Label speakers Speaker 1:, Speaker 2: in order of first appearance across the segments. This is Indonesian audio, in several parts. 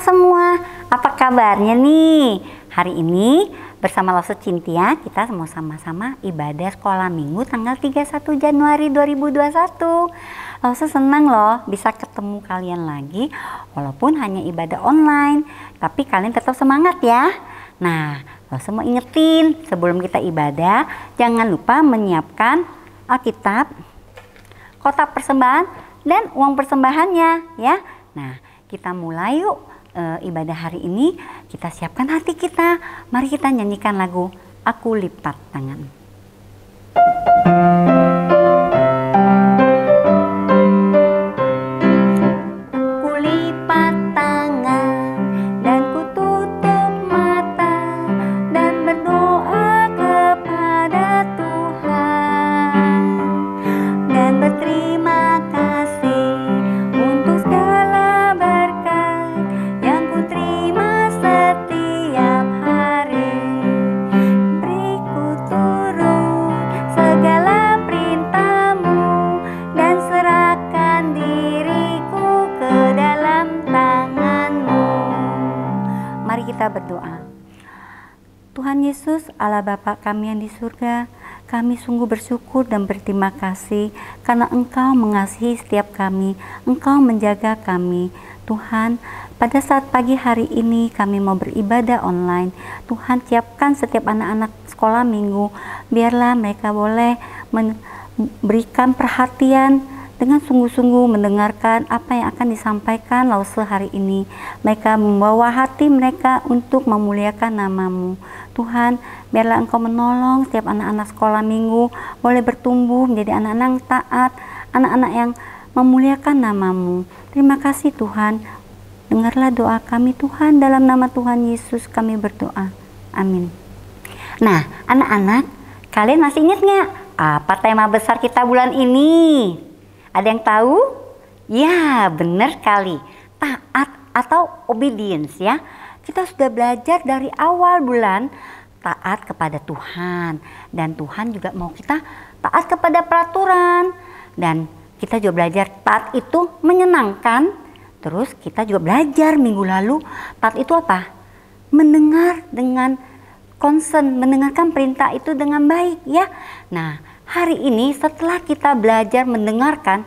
Speaker 1: semua, apa kabarnya nih? Hari ini bersama Lause Cynthia kita mau sama-sama ibadah sekolah minggu tanggal 31 Januari 2021. Lause senang loh bisa ketemu kalian lagi walaupun hanya ibadah online, tapi kalian tetap semangat ya. Nah, Lause mau ingetin sebelum kita ibadah, jangan lupa menyiapkan Alkitab, kotak persembahan, dan uang persembahannya ya. Nah, kita mulai yuk ibadah hari ini. Kita siapkan hati kita. Mari kita nyanyikan lagu Aku Lipat Tangan. Aku lipat tangan dan ku tutup mata dan berdoa kepada Tuhan dan berterima kasih untuk segala berkat yang ku terima setiap hari. Beri ku turut segala perintah-Mu dan serahkan diriku ke dalam tangan-Mu. Mari kita berdoa. Tuhan Yesus, Allah Bapa kami yang di surga, kami sungguh bersyukur dan berterima kasih karena Engkau mengasihi setiap kami, Engkau menjaga kami. Tuhan, pada saat pagi hari ini kami mau beribadah online. Tuhan, siapkan setiap anak-anak sekolah minggu, biarlah mereka boleh memberikan perhatian dengan sungguh-sungguh mendengarkan apa yang akan disampaikan Lause hari ini. Mereka membawa hati mereka untuk memuliakan nama-Mu. Tuhan, biarlah Engkau menolong setiap anak-anak sekolah minggu boleh bertumbuh menjadi anak-anak yang taat, anak-anak yang memuliakan nama-Mu. Terima kasih Tuhan. Dengarlah doa kami Tuhan, dalam nama Tuhan Yesus kami berdoa. Amin. Nah, anak-anak, kalian masih ingat nggak apa tema besar kita bulan ini? Ada yang tahu? Ya, benar sekali. Taat atau obedience ya. Kita sudah belajar dari awal bulan taat kepada Tuhan. Dan Tuhan juga mau kita taat kepada peraturan. Dan kita juga belajar taat itu menyenangkan. Terus kita juga belajar minggu lalu taat itu apa? Mendengar dengan concern, mendengarkan perintah itu dengan baik ya. Nah, hari ini setelah kita belajar mendengarkan,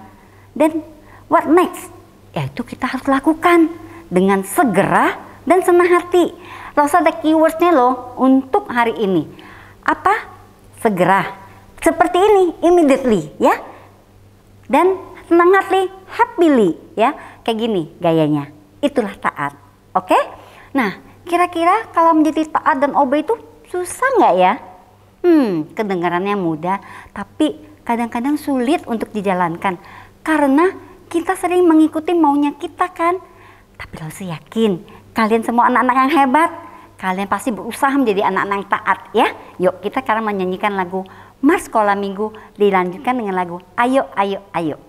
Speaker 1: dan what next? Yaitu kita harus lakukan dengan segera dan senang hati. Lause ada keywordsnya loh untuk hari ini. Apa? Segera. Seperti ini, immediately ya. Dan senang hati, happily ya. Kayak gini gayanya. Itulah taat. Oke? Nah, kira-kira kalau menjadi taat dan obey itu susah nggak ya? Kedengarannya mudah, tapi kadang-kadang sulit untuk dijalankan karena kita sering mengikuti maunya kita kan. Tapi Lause yakin kalian semua anak-anak yang hebat, kalian pasti berusaha menjadi anak-anak yang taat ya. Yuk kita sekarang menyanyikan lagu Mars Sekolah Minggu, dilanjutkan dengan lagu Ayo Ayo Ayo.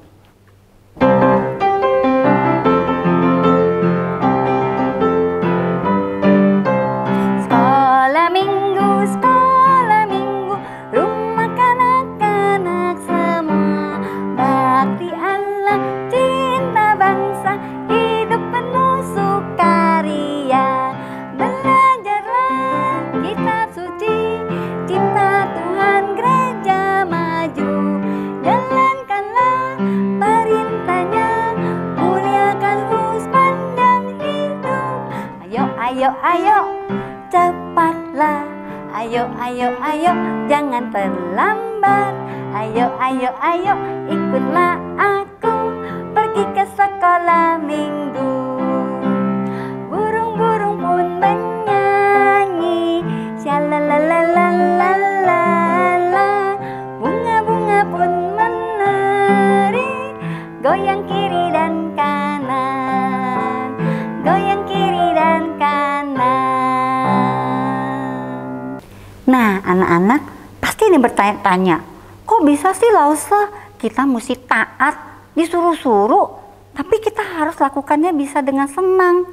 Speaker 1: Ayo, ayo, cepatlah. Ayo, ayo, ayo, jangan terlambat. Ayo, ayo, ayo, ikutlah aku pergi ke sekolah minggu. Burung-burung pun bernyanyi, shalalalalala. Bunga-bunga pun menari, goyang kiri dan kanan, goyang kiri dan kanan. Nah, anak-anak pasti ini bertanya-tanya, kok bisa sih Lause kita mesti taat disuruh-suruh, tapi kita harus lakukannya bisa dengan senang?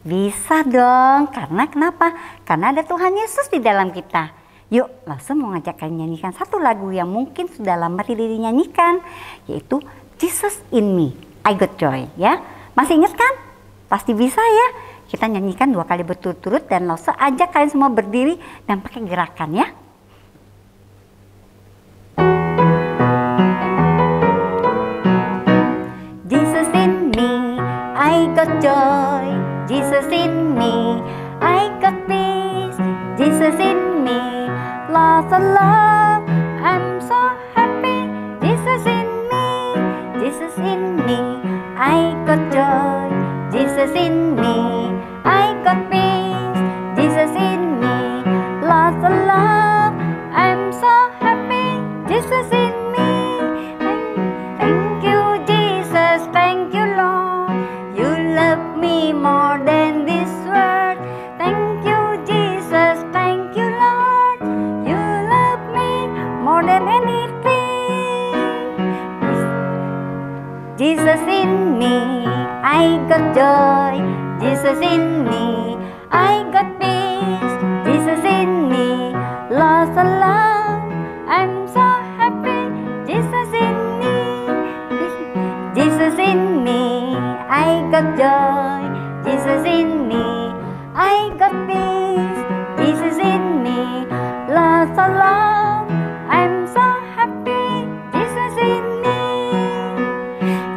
Speaker 1: Bisa dong, karena kenapa? Karena ada Tuhan Yesus di dalam kita. Yuk, Lause mau ngajak kalian nyanyikan satu lagu yang mungkin sudah lama tidak dinyanyikan, yaitu Jesus in Me, I Got Joy ya. Masih ingat kan? Pasti bisa ya. kita nyanyikan 2 kali berturut-turut dan Lause ajak kalian semua berdiri dan pakai gerakan ya. Jesus in me, I got joy. Jesus in me, I got peace. Jesus in me, lots of love. I'm so happy. Jesus in me, Jesus in me, I got joy. Jesus in me, I got peace. Jesus in me, lots of love. I'm so happy. Jesus in me. Thank you, Jesus. Thank you, Lord. You love me more than this world. Thank you, Jesus. Thank you, Lord. You love me more than anything. Jesus in me, I got joy. Jesus in me, I got peace. Jesus in me, lots of love. I'm so happy. Jesus in me, Jesus in me, I got joy. Jesus in me, I got peace. Jesus in me, lots of love. I'm so happy. Jesus in me.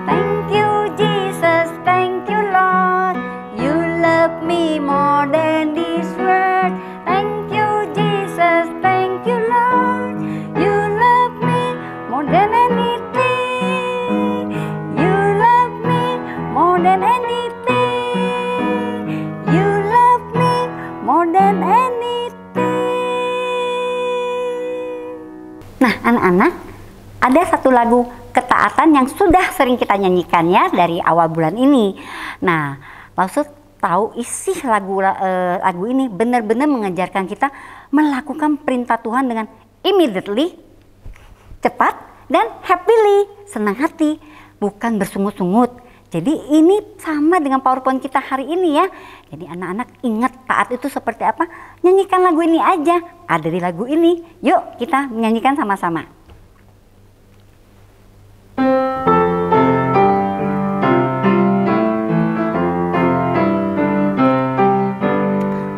Speaker 1: Thank you, Jesus. Thank you, Lord. You love me more than this world. Thank you, Jesus. Thank you, Lord. You love me more than anything. You love me more than anything. You love me more than anything. Nah, anak-anak, ada satu lagu ketaatan yang sudah sering kita nyanyikan ya dari awal bulan ini. Nah, maksud tahu isi lagu ini benar-benar mengajarkan kita melakukan perintah Tuhan dengan immediately, cepat, dan happily, senang hati, bukan bersungut-sungut. Jadi ini sama dengan PowerPoint kita hari ini ya. Jadi anak-anak ingat taat itu seperti apa? Nyanyikan lagu ini aja. Ada di lagu ini. Yuk kita menyanyikan sama-sama.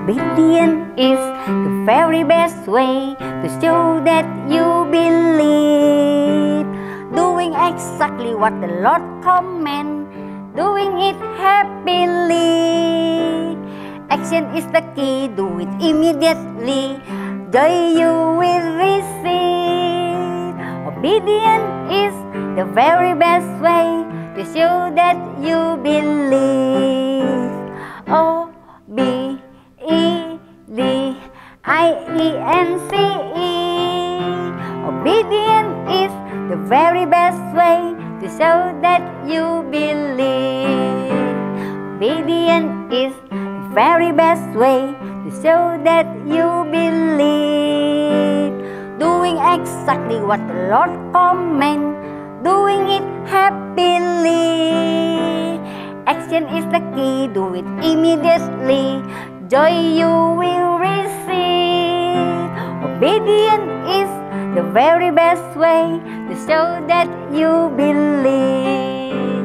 Speaker 1: Obedience is the very best way to show that you believe. Doing exactly what the Lord commands, doing it happily. Action is the key, do it immediately. Joy you will receive. Obedience is the very best way to show that you believe. O-B-E-D-I-E-N-C-E. Obedience is the very best way to show that you believe. Obedience is the very best way to show that you believe. Doing exactly what the Lord commands, doing it happily. Action is the key, do it immediately. Joy you will receive. Obedience is the very best way to show that you believe.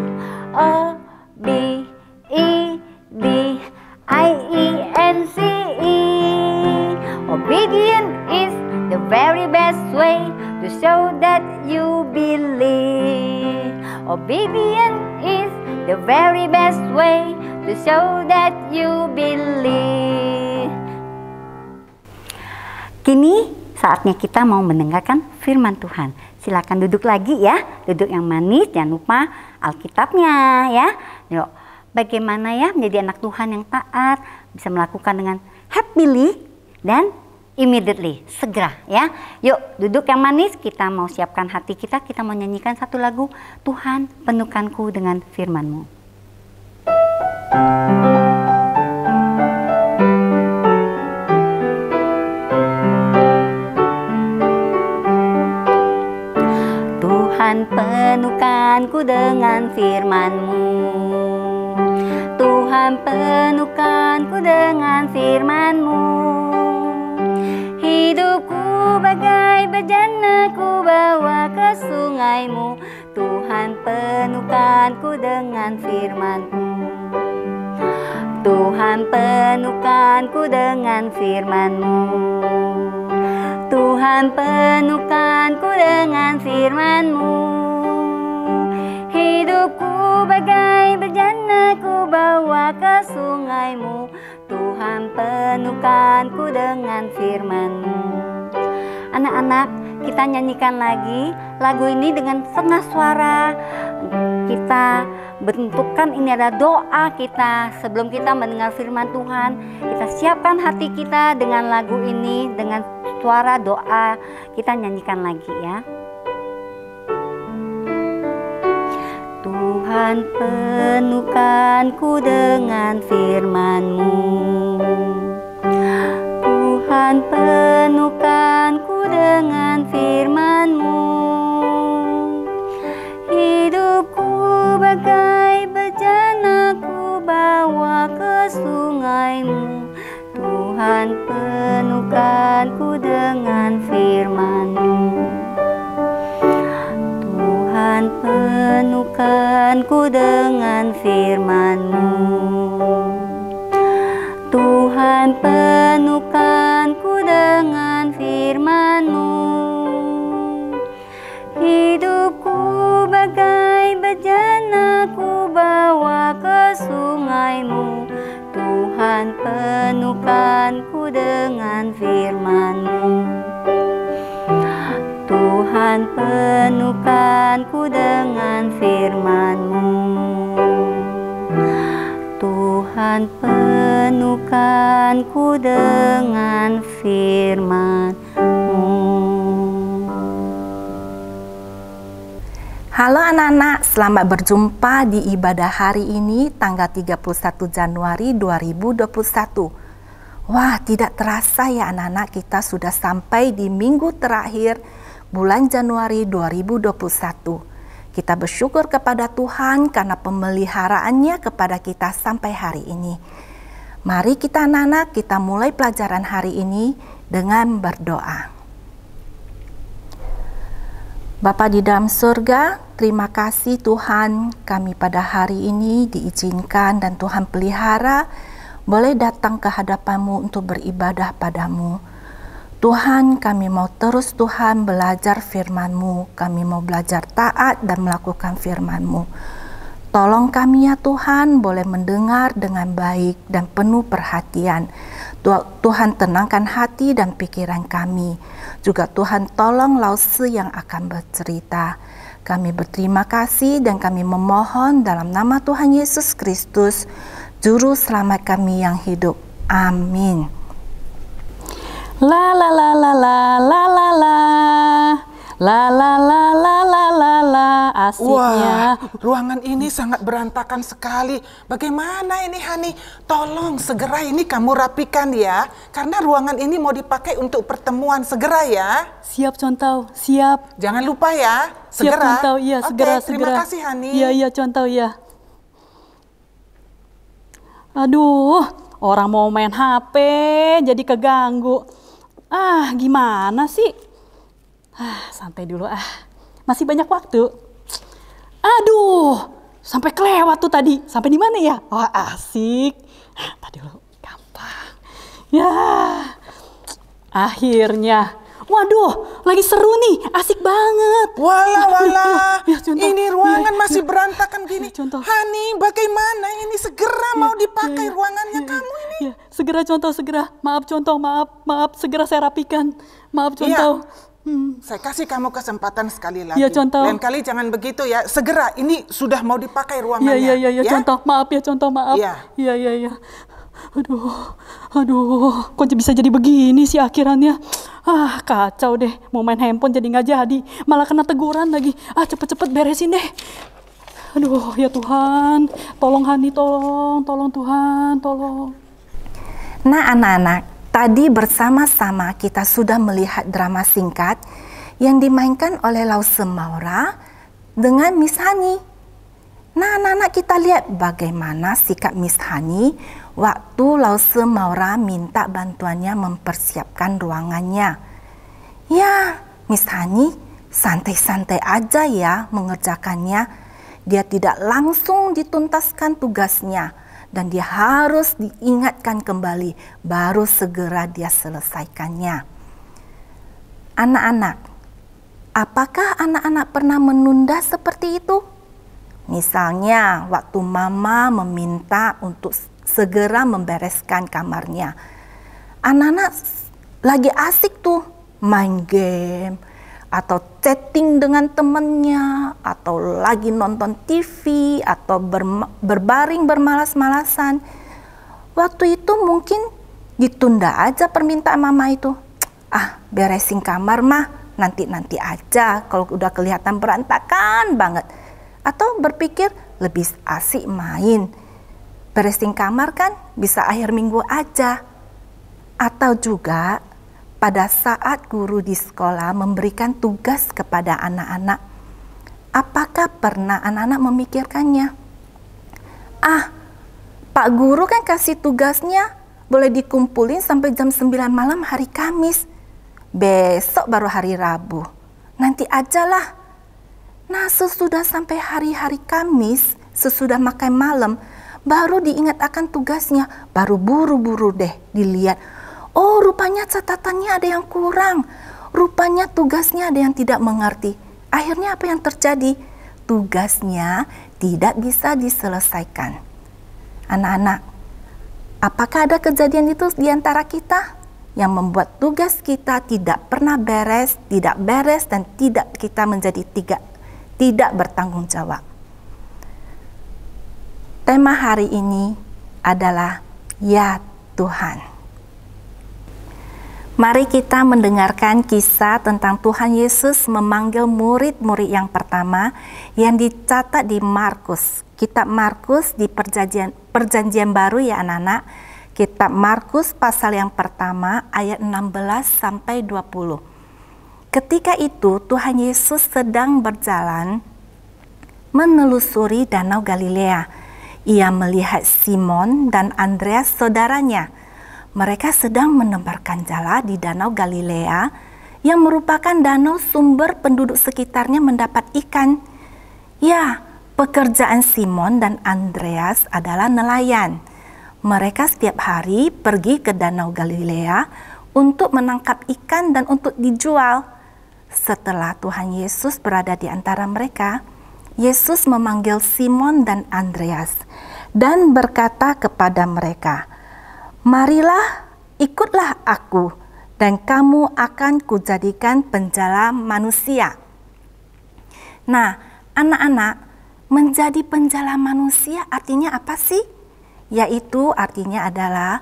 Speaker 1: O-B-E-D-I-E-N-C-E. Obedience is the very best way to show that you believe. Obedience is the very best way to show that you believe. Kini saatnya kita mau mendengarkan firman Tuhan. Silakan duduk lagi ya, duduk yang manis, jangan lupa Alkitabnya ya. Yuk, bagaimana ya menjadi anak Tuhan yang taat, bisa melakukan dengan happily dan immediately, segera ya. Yuk duduk yang manis, kita mau siapkan hati kita mau nyanyikan satu lagu, Tuhan penuhkanku dengan firman-Mu. Tuhan penuhkanku dengan firman-Mu. Tuhan penuhkanku dengan firman-Mu. Hidupku bagai bejana, ku bawa ke sungai-Mu. Tuhan penuhkanku dengan firman-Mu. Tuhan penuhkanku dengan firman-Mu. Tuhan penuhkanku dengan firman-Mu. Hidupku bagai bejana ku bawa ke sungai-Mu. Tuhan penuhkanku dengan firman-Mu. Anak-anak, kita nyanyikan lagi lagu ini dengan setengah suara. Kita bentukkan ini adalah doa kita sebelum kita mendengar firman Tuhan. Kita siapkan hati kita dengan lagu ini, dengan suara doa. Kita nyanyikan lagi ya. Tuhan penuhkanku dengan firman-Mu. Tuhan penuhkanku dengan firman-Mu. Hidupku bagai bejana ku bawa ke sungai-Mu. Tuhan penuhkanku dengan firman-Mu. Tuhan penuhkanku dengan firman-Mu. Tuhan penuhkanku dengan firman-Mu. Hidupku bagai bejana ku bawa ke sungai-Mu. Tuhan penuhkanku dengan firman-Mu. Tuhan penuhkanku dengan firman-Mu. Tuhan penuhkanku dengan firman-Mu.
Speaker 2: Halo anak-anak, selamat berjumpa di ibadah hari ini tanggal 31 Januari 2021. Wah, tidak terasa ya anak-anak, kita sudah sampai di minggu terakhir bulan Januari 2021. Kita bersyukur kepada Tuhan karena pemeliharaannya kepada kita sampai hari ini. Mari kita anak-anak, kita mulai pelajaran hari ini dengan berdoa. Bapa di dalam surga, terima kasih Tuhan, kami pada hari ini diizinkan dan Tuhan pelihara boleh datang ke hadapan-Mu untuk beribadah pada-Mu. Tuhan, kami mau terus Tuhan belajar firman-Mu, kami mau belajar taat dan melakukan firman-Mu. Tolong kami ya Tuhan, boleh mendengar dengan baik dan penuh perhatian. Tuhan tenangkan hati dan pikiran kami. Juga Tuhan tolong Lause yang akan bercerita. Kami berterima kasih dan kami memohon dalam nama Tuhan Yesus Kristus, Juru Selamat kami yang hidup. Amin.
Speaker 3: La la la la la la la la la la la la la la la, asiknya.
Speaker 4: Wah, ruangan ini sangat berantakan sekali. Bagaimana ini Hani? Tolong segera ini kamu rapikan ya, karena ruangan ini mau dipakai untuk pertemuan. Segera ya.
Speaker 3: Siap Contau, siap.
Speaker 4: Jangan lupa ya,
Speaker 3: Siap
Speaker 4: segera.
Speaker 3: Contau, iya segera.
Speaker 4: Oke, terima kasih Hani.
Speaker 3: Iya Contau ya. Aduh, orang mau main HP jadi keganggu. Gimana sih? Santai dulu masih banyak waktu. Aduh, sampai kelewat tuh tadi. Sampai di mana ya? Wah, asik. Tadi dulu, gampang. Ya, akhirnya. Waduh, lagi seru nih, asik banget.
Speaker 4: Walah,
Speaker 3: Ya, Contoh.
Speaker 4: ini ruangan
Speaker 3: Ya,
Speaker 4: masih
Speaker 3: ya.
Speaker 4: berantakan gini.
Speaker 3: Ya, Contoh.
Speaker 4: Hani, bagaimana ini? Segera mau dipakai
Speaker 3: Ya,
Speaker 4: ruangannya
Speaker 3: ya,
Speaker 4: kamu ini.
Speaker 3: Ya, segera Contoh, segera. Maaf Contoh, maaf, segera saya rapikan. Maaf Contoh.
Speaker 4: Saya kasih kamu kesempatan sekali lagi.
Speaker 3: Iya, Contoh.
Speaker 4: Lain kali jangan begitu ya. Segera, ini sudah mau dipakai ruangannya.
Speaker 3: Iya, Contoh. Maaf ya Contoh, maaf.
Speaker 4: Iya.
Speaker 3: Iya. Aduh, kok bisa jadi begini sih akhirannya? Kacau deh, mau main handphone jadi nggak jadi, malah kena teguran lagi. Cepet-cepet beresin deh. Aduh, ya Tuhan, tolong Hani, tolong Tuhan, tolong.
Speaker 2: Nah anak-anak, tadi bersama-sama kita sudah melihat drama singkat yang dimainkan oleh Lause Maura dengan Miss Hani. Nah anak-anak, kita lihat bagaimana sikap Miss Hani waktu Lause Maura minta bantuannya mempersiapkan ruangannya. Ya, Miss Hani santai-santai aja ya mengerjakannya. Dia tidak langsung dituntaskan tugasnya. dan dia harus diingatkan kembali, baru segera dia selesaikannya. Anak-anak, apakah anak-anak pernah menunda seperti itu? Misalnya, waktu mama meminta untuk segera membereskan kamarnya. Anak-anak lagi asik tuh main game, atau chatting dengan temannya, atau lagi nonton TV, atau berbaring bermalas-malasan. Waktu itu mungkin ditunda aja permintaan mama itu. Beresin kamar mah, nanti aja kalau udah kelihatan berantakan banget. Atau berpikir lebih asik main. Beresin kamar kan bisa akhir minggu aja. Atau juga pada saat guru di sekolah memberikan tugas kepada anak-anak, apakah pernah anak-anak memikirkannya? Pak guru kan kasih tugasnya boleh dikumpulin sampai jam 9 malam hari Kamis. Besok baru hari Rabu. Nanti ajalah. Nah, sesudah sampai hari-hari Kamis, sesudah makan malam, baru diingat akan tugasnya, baru buru-buru deh dilihat. Oh, rupanya catatannya ada yang kurang. Rupanya tugasnya ada yang tidak mengerti. Akhirnya apa yang terjadi? Tugasnya tidak bisa diselesaikan. Anak-anak, apakah ada kejadian itu di antara kita yang membuat tugas kita tidak pernah beres, dan tidak kita menjadi tidak bertanggung jawab? Tema hari ini adalah Ya Tuhan. Mari kita mendengarkan kisah tentang Tuhan Yesus memanggil murid-murid yang pertama yang dicatat di Markus. Kitab Markus di perjanjian baru ya anak-anak. Kitab Markus pasal yang pertama ayat 16 sampai 20. Ketika itu Tuhan Yesus sedang berjalan menelusuri danau Galilea. Ia melihat Simon dan Andreas saudaranya. Mereka sedang menebarkan jala di danau Galilea yang merupakan danau sumber penduduk sekitarnya mendapat ikan. Ya, pekerjaan Simon dan Andreas adalah nelayan. Mereka setiap hari pergi ke danau Galilea untuk menangkap ikan dan untuk dijual. Setelah Tuhan Yesus berada di antara mereka, Yesus memanggil Simon dan Andreas dan berkata kepada mereka, "Marilah, ikutlah aku, dan kamu akan kujadikan penjala manusia." Nah, anak-anak, menjadi penjala manusia artinya apa sih? Yaitu artinya adalah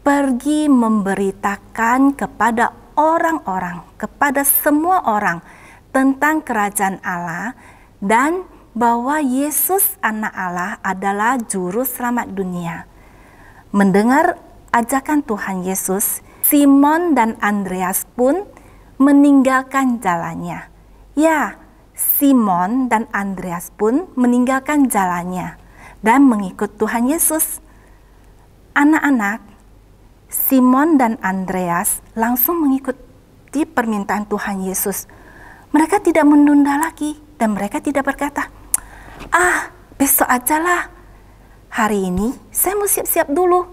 Speaker 2: pergi memberitakan kepada orang-orang, kepada semua orang tentang kerajaan Allah dan bahwa Yesus anak Allah adalah juru selamat dunia. Mendengar ajakan Tuhan Yesus, Simon dan Andreas pun meninggalkan jalannya. Ya, Simon dan Andreas pun meninggalkan jalannya dan mengikut Tuhan Yesus. Anak-anak, Simon dan Andreas langsung mengikuti permintaan Tuhan Yesus. Mereka tidak menunda lagi dan mereka tidak berkata, besok ajalah. Hari ini saya mau siap-siap dulu.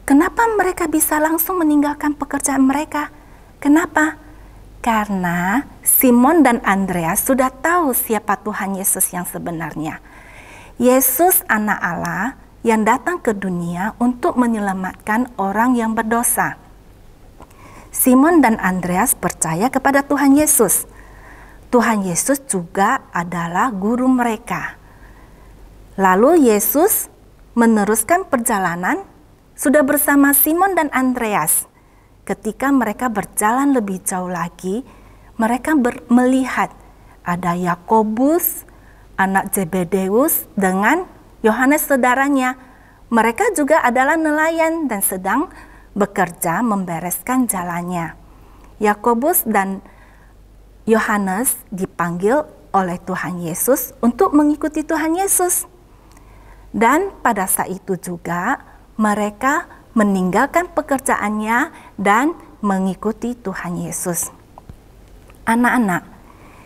Speaker 2: Kenapa mereka bisa langsung meninggalkan pekerjaan mereka? Kenapa? Karena Simon dan Andreas sudah tahu siapa Tuhan Yesus yang sebenarnya. Yesus anak Allah yang datang ke dunia untuk menyelamatkan orang yang berdosa. Simon dan Andreas percaya kepada Tuhan Yesus. Tuhan Yesus juga adalah guru mereka. Lalu Yesus meneruskan perjalanan sudah bersama Simon dan Andreas. Ketika mereka berjalan lebih jauh lagi, mereka melihat ada Yakobus, anak Zebedeus, dengan Yohanes saudaranya. Mereka juga adalah nelayan dan sedang bekerja membereskan jalannya. Yakobus dan Yohanes dipanggil oleh Tuhan Yesus untuk mengikuti Tuhan Yesus. Dan pada saat itu juga mereka meninggalkan pekerjaannya dan mengikuti Tuhan Yesus. Anak-anak,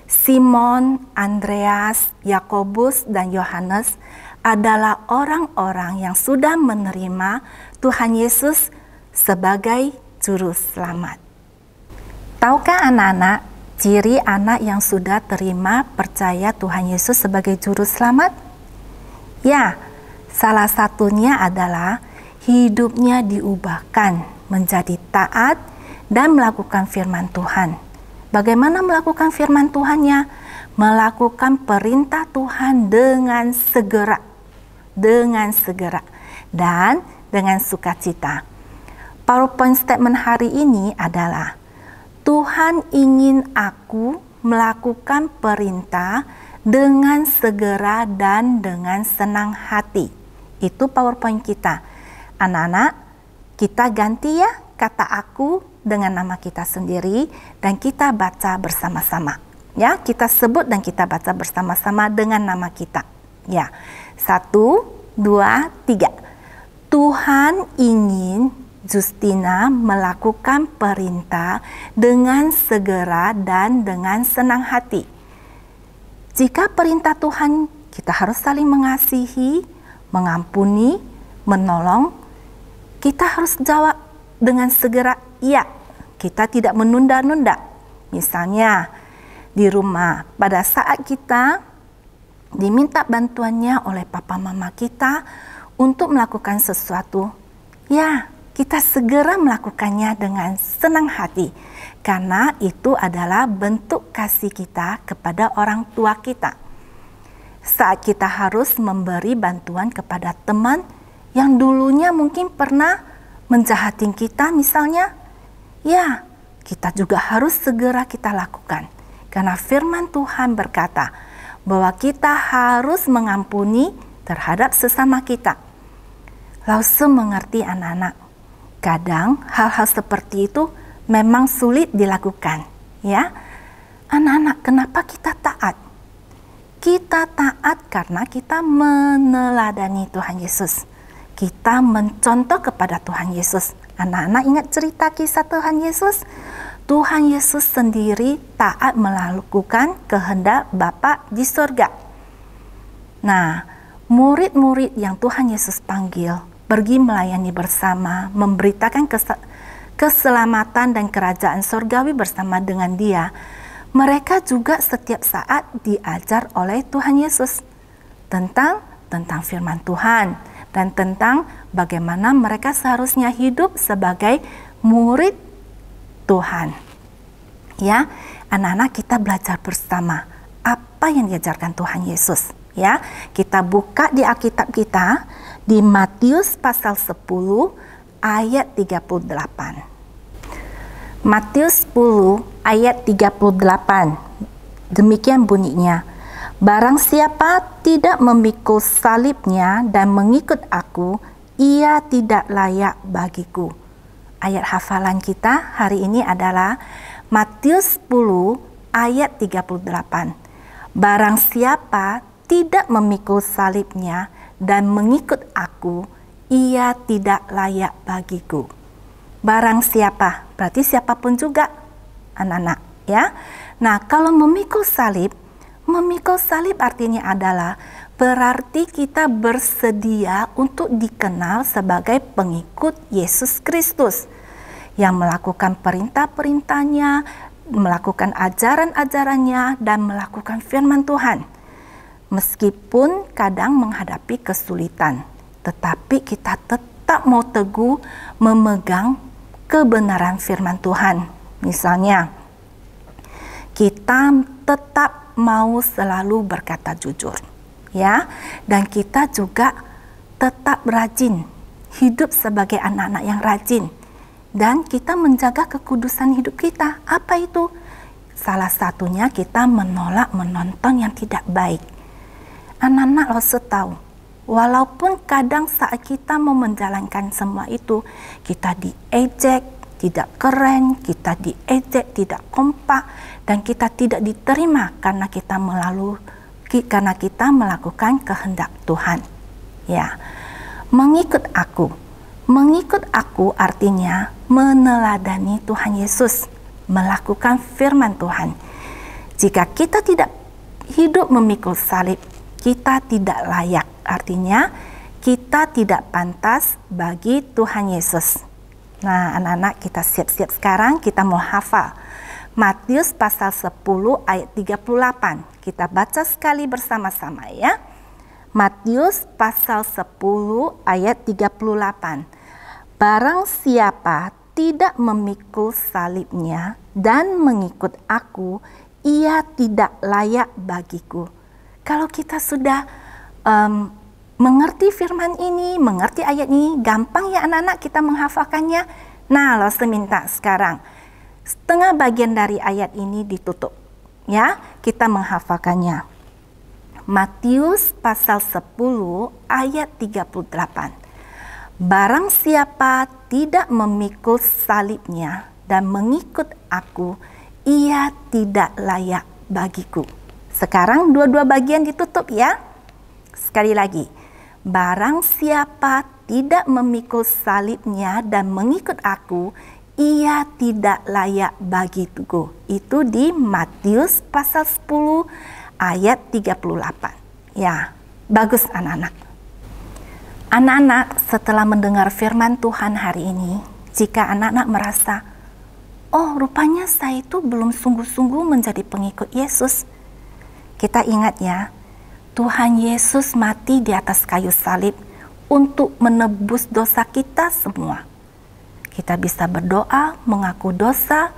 Speaker 2: Simon, Andreas, Yakobus, dan Yohanes adalah orang-orang yang sudah menerima Tuhan Yesus sebagai Juru Selamat. Tahukah anak-anak ciri anak yang sudah terima percaya Tuhan Yesus sebagai Juru Selamat? Ya, salah satunya adalah hidupnya diubahkan menjadi taat dan melakukan firman Tuhan. Bagaimana melakukan firman Tuhannya? Melakukan perintah Tuhan dengan segera, dan dengan sukacita. PowerPoint statement hari ini adalah Tuhan ingin aku melakukan perintah dengan segera dan dengan senang hati. Itu PowerPoint kita. Anak-anak, kita ganti ya kata aku dengan nama kita sendiri dan kita baca bersama-sama. Ya, kita sebut dan kita baca bersama-sama dengan nama kita. Ya, 1, 2, 3. Tuhan ingin Justina melakukan perintah dengan segera dan dengan senang hati. Jika perintah Tuhan, kita harus saling mengasihi, mengampuni, menolong. Kita harus jawab dengan segera, iya. Kita tidak menunda-nunda. Misalnya, di rumah, pada saat kita diminta bantuannya oleh papa mama kita untuk melakukan sesuatu, ya, kita segera melakukannya dengan senang hati. Karena itu adalah bentuk kasih kita kepada orang tua kita. Saat kita harus memberi bantuan kepada teman yang dulunya mungkin pernah menjahatin kita misalnya, ya, kita juga harus segera kita lakukan. Karena firman Tuhan berkata bahwa kita harus mengampuni terhadap sesama kita. Langsung mengerti anak-anak, kadang hal-hal seperti itu memang sulit dilakukan. Ya, anak-anak, kenapa kita taat? Kita taat karena kita meneladani Tuhan Yesus. Kita mencontoh kepada Tuhan Yesus. Anak-anak ingat cerita kisah Tuhan Yesus? Tuhan Yesus sendiri taat melakukan kehendak Bapa di surga. Nah, murid-murid yang Tuhan Yesus panggil pergi melayani bersama, memberitakan keselamatan dan kerajaan surgawi bersama dengan Dia. Mereka juga setiap saat diajar oleh Tuhan Yesus tentang firman Tuhan dan tentang bagaimana mereka seharusnya hidup sebagai murid Tuhan. Ya, anak-anak, kita belajar bersama apa yang diajarkan Tuhan Yesus. Ya, kita buka di Alkitab kita di Matius pasal 10 ayat 38. Matius 10 ayat 38. Demikian bunyinya. Barang siapa tidak memikul salibnya dan mengikut aku, ia tidak layak bagiku. Ayat hafalan kita hari ini adalah Matius 10 ayat 38. Barang siapa tidak memikul salibnya dan mengikut aku, ia tidak layak bagiku. Barang siapa, berarti siapapun juga, anak-anak, ya. Nah, kalau memikul salib artinya adalah berarti kita bersedia untuk dikenal sebagai pengikut Yesus Kristus yang melakukan perintah-perintahnya, melakukan ajaran-ajarannya, dan melakukan firman Tuhan. Meskipun kadang menghadapi kesulitan, tetapi kita tetap mau teguh memegang kebenaran firman Tuhan. Misalnya, kita tetap mau selalu berkata jujur, ya, dan kita juga tetap rajin, hidup sebagai anak-anak yang rajin, dan kita menjaga kekudusan hidup kita. Apa itu? Salah satunya kita menolak menonton yang tidak baik. Anak-anak harus tahu, walaupun kadang saat kita mau menjalankan semua itu, kita diejek, tidak keren, kita diejek, tidak kompak, dan kita tidak diterima karena kita melakukan kehendak Tuhan. Ya, mengikut aku artinya meneladani Tuhan Yesus, melakukan firman Tuhan. Jika kita tidak hidup memikul salib, kita tidak layak Artinya kita tidak pantas bagi Tuhan Yesus. Nah, anak-anak, kita siap-siap sekarang, kita mau hafal Matius pasal 10 ayat 38. Kita baca sekali bersama-sama ya. Matius pasal 10 ayat 38. Barang siapa tidak memikul salibnya dan mengikut aku, ia tidak layak bagiku. Kalau kita sudah mengerti firman ini, mengerti ayat ini, gampang ya anak-anak kita menghafalkannya. Nah, Lause minta sekarang setengah bagian dari ayat ini ditutup. Ya, kita menghafalkannya. Matius pasal 10 ayat 38. Barang siapa tidak memikul salibnya dan mengikut aku, ia tidak layak bagiku. Sekarang dua-dua bagian ditutup ya. Sekali lagi, barang siapa tidak memikul salibnya dan mengikut aku, ia tidak layak bagiku. Itu di Matius pasal 10 ayat 38. Ya, bagus anak-anak. Anak-anak, setelah mendengar firman Tuhan hari ini, jika anak-anak merasa, oh rupanya saya itu belum sungguh-sungguh menjadi pengikut Yesus. Kita ingat ya, Tuhan Yesus mati di atas kayu salib untuk menebus dosa kita semua. Kita bisa berdoa, mengaku dosa,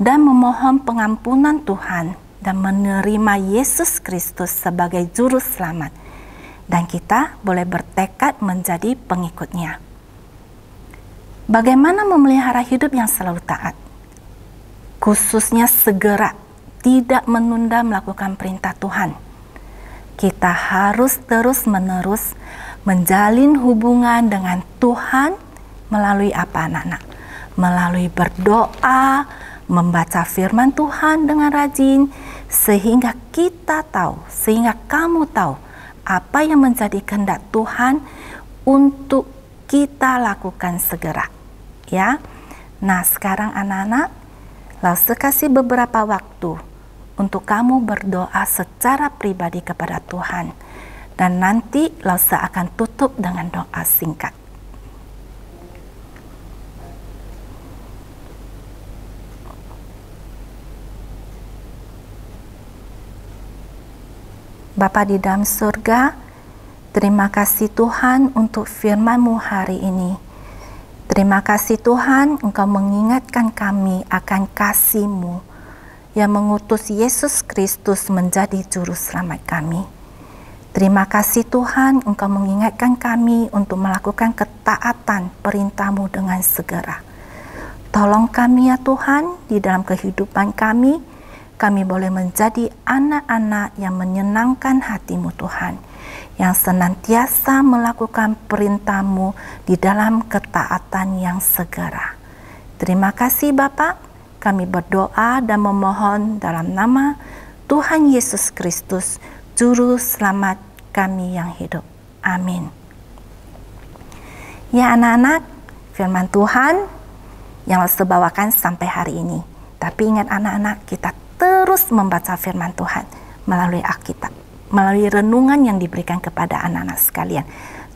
Speaker 2: dan memohon pengampunan Tuhan, dan menerima Yesus Kristus sebagai juru selamat. Dan kita boleh bertekad menjadi pengikutnya. Bagaimana memelihara hidup yang selalu taat? Khususnya segera, tidak menunda melakukan perintah Tuhan. Kita harus terus-menerus menjalin hubungan dengan Tuhan melalui apa anak-anak? Melalui berdoa, membaca firman Tuhan dengan rajin, sehingga kita tahu, sehingga kamu tahu apa yang menjadi kehendak Tuhan untuk kita lakukan segera. Ya. Nah, sekarang anak-anak, Lause kasih beberapa waktu untuk kamu berdoa secara pribadi kepada Tuhan. Dan nanti Lause akan tutup dengan doa singkat. Bapa di dalam surga, terima kasih Tuhan untuk firman-Mu hari ini. Terima kasih Tuhan, Engkau mengingatkan kami akan kasih-Mu yang mengutus Yesus Kristus menjadi juru selamat kami. Terima kasih Tuhan, Engkau mengingatkan kami untuk melakukan ketaatan perintah-Mu dengan segera. Tolong kami ya Tuhan, di dalam kehidupan kami boleh menjadi anak-anak yang menyenangkan hati-Mu Tuhan, yang senantiasa melakukan perintah-Mu di dalam ketaatan yang segera. Terima kasih Bapa, kami berdoa dan memohon dalam nama Tuhan Yesus Kristus, Juru Selamat kami yang hidup. Amin. Ya anak-anak, firman Tuhan yang Lause bawakan sampai hari ini. Tapi ingat anak-anak, kita terus membaca firman Tuhan melalui Alkitab, melalui renungan yang diberikan kepada anak-anak sekalian.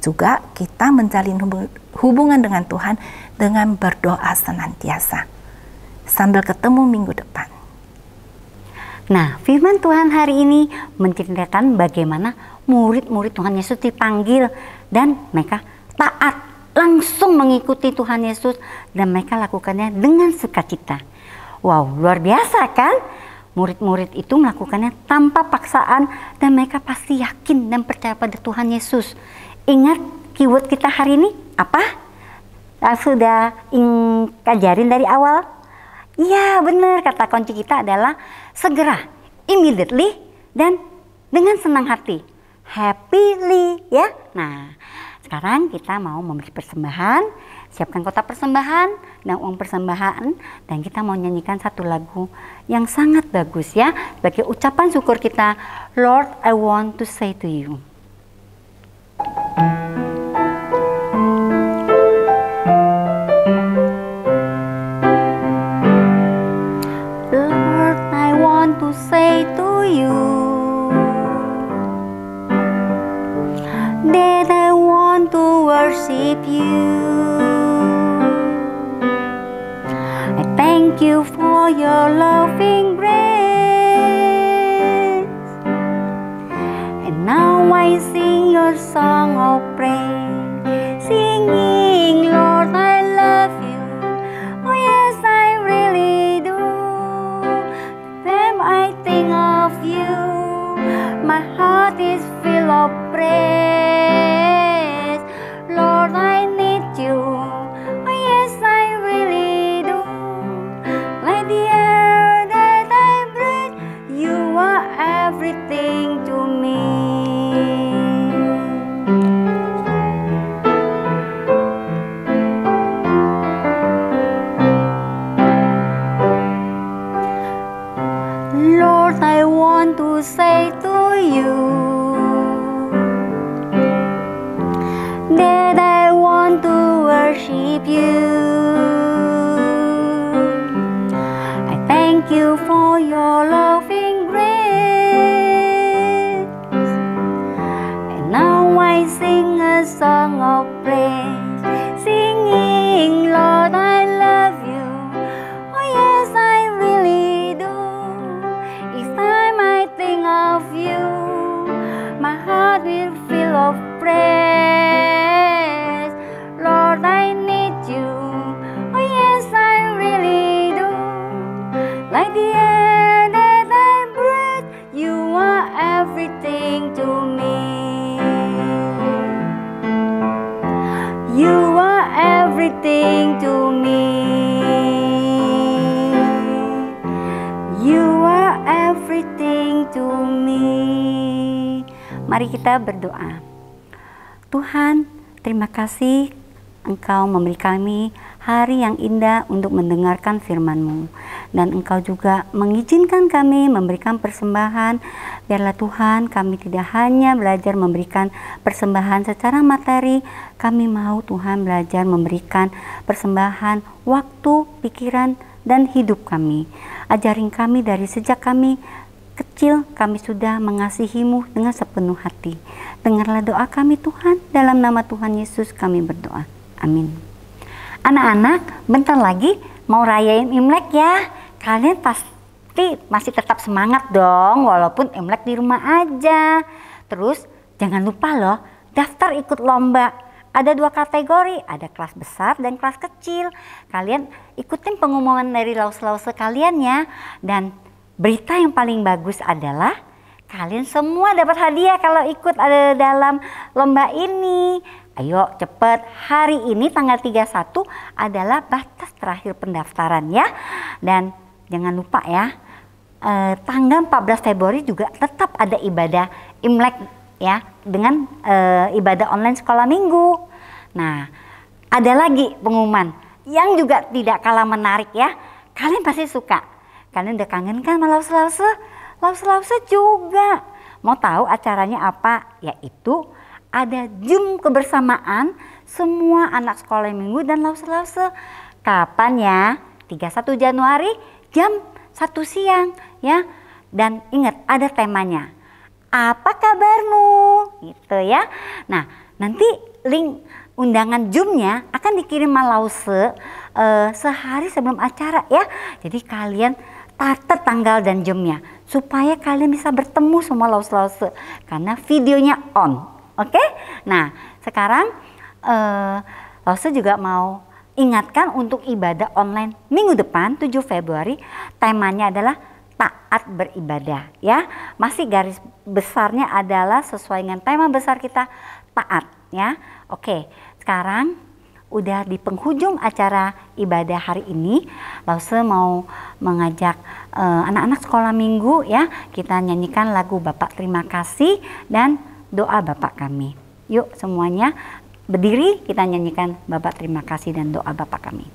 Speaker 2: Juga kita menjalin hubungan dengan Tuhan dengan berdoa senantiasa. Sambil ketemu minggu depan.
Speaker 1: Nah, firman Tuhan hari ini menceritakan bagaimana murid-murid Tuhan Yesus dipanggil dan mereka taat, langsung mengikuti Tuhan Yesus, dan mereka lakukannya dengan sukacita. Wow, luar biasa kan? Murid-murid itu melakukannya tanpa paksaan dan mereka pasti yakin dan percaya pada Tuhan Yesus. Ingat keyword kita hari ini apa? Sudah ajarin dari awal? Iya benar, kata kunci kita adalah segera, immediately, dan dengan senang hati, happily ya. Nah, sekarang kita mau memberi persembahan, siapkan kotak persembahan dan uang persembahan, dan kita mau nyanyikan satu lagu yang sangat bagus ya, sebagai ucapan syukur kita. Lord, I want to say to you. Lord, I want to say to you, that I want to worship you. I thank you for your loving grace, and now I sing your song of praise, singing, Lord, I love you. Oh yes, I really do. When I think of you, my heart is filled of praise. Lord, I need you. Oh yes, I really do. Like the air that I breathe, you are everything to me. Lord, I want to say to you that I want to worship you. I thank you for your loving grace, and now I sing a song of praise, singing, Lord, I love you. Oh yes, I really do. Each time I think of you, my heart will fill of praise. Lord, I need you. Oh yes, I really do. Like the air that I breathe, you are everything to me. You are everything to me. You are everything to me. Mari kita berdoa. Tuhan, terima kasih Engkau memberi kami hari yang indah untuk mendengarkan firman-Mu. Dan Engkau juga mengizinkan kami memberikan persembahan. Biarlah Tuhan, kami tidak hanya belajar memberikan persembahan secara materi. Kami mau Tuhan belajar memberikan persembahan waktu, pikiran, dan hidup kami. Ajarin kami dari sejak kami kecil, kami sudah mengasihi-Mu dengan sepenuh hati. Dengarlah doa kami Tuhan, dalam nama Tuhan Yesus kami berdoa. Amin. Anak-anak, bentar lagi mau rayain Imlek ya. Kalian pasti masih tetap semangat dong, walaupun Imlek di rumah aja. Terus jangan lupa loh, daftar ikut lomba. Ada 2 kategori, ada kelas besar dan kelas kecil. Kalian ikutin pengumuman dari lause-lause kalian ya. Dan berita yang paling bagus adalah kalian semua dapat hadiah kalau ikut ada dalam lomba ini. Ayo cepet, hari ini tanggal 31 adalah batas terakhir pendaftaran ya. Dan jangan lupa ya, tanggal 14 Februari juga tetap ada ibadah Imlek ya, dengan ibadah online sekolah minggu. Nah, ada lagi pengumuman yang juga tidak kalah menarik ya. Kalian pasti suka. Kalian udah kangen kan sama lause-lause? Lause-lause juga. Mau tahu acaranya apa? Yaitu ada Zoom kebersamaan semua anak sekolah minggu dan lause-lause. Kapan ya? 31 Januari jam 1 siang ya. Dan ingat ada temanya. Apa kabarmu? Gitu ya. Nah, nanti link undangan Zoom-nya akan dikirim lause sehari sebelum acara ya. Jadi kalian catat tanggal dan jamnya supaya kalian bisa bertemu sama lause-lause karena videonya on. Oke? Nah, sekarang lause juga mau ingatkan untuk ibadah online minggu depan 7 Februari temanya adalah taat beribadah ya. Masih garis besarnya adalah sesuai dengan tema besar kita taat ya. Oke, sekarang udah di penghujung acara ibadah hari ini. Lause mau mengajak anak-anak sekolah minggu ya. Kita nyanyikan lagu Bapak Terima Kasih dan doa Bapak Kami. Yuk semuanya berdiri, kita nyanyikan Bapak Terima Kasih dan doa Bapak Kami.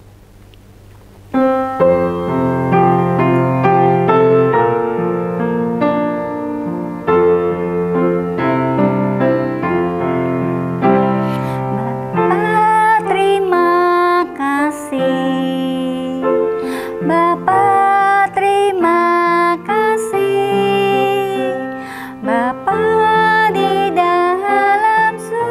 Speaker 1: Bapa di dalam surga,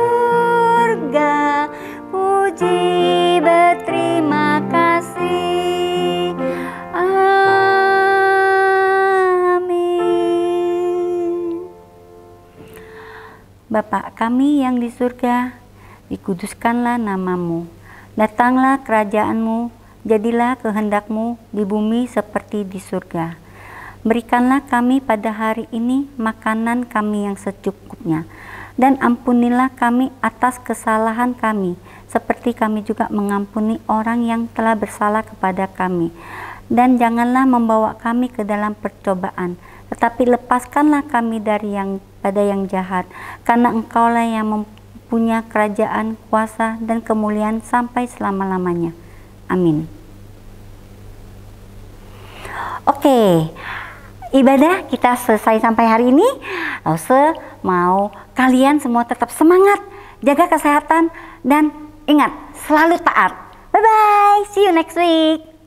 Speaker 1: Bapa kami yang di surga, dikuduskanlah namamu. Datanglah kerajaanmu, jadilah kehendakmu di bumi seperti di surga. Berikanlah kami pada hari ini makanan kami yang secukupnya. Dan ampunilah kami atas kesalahan kami, seperti kami juga mengampuni orang yang telah bersalah kepada kami. Dan janganlah membawa kami ke dalam percobaan, tetapi lepaskanlah kami dari yang jahat, karena Engkaulah yang mempunyai kerajaan, kuasa, dan kemuliaan sampai selama-lamanya. Amin. Oke, ibadah kita selesai sampai hari ini. Lause mau kalian semua tetap semangat, jaga kesehatan, dan ingat, selalu taat. Bye-bye, see you next week.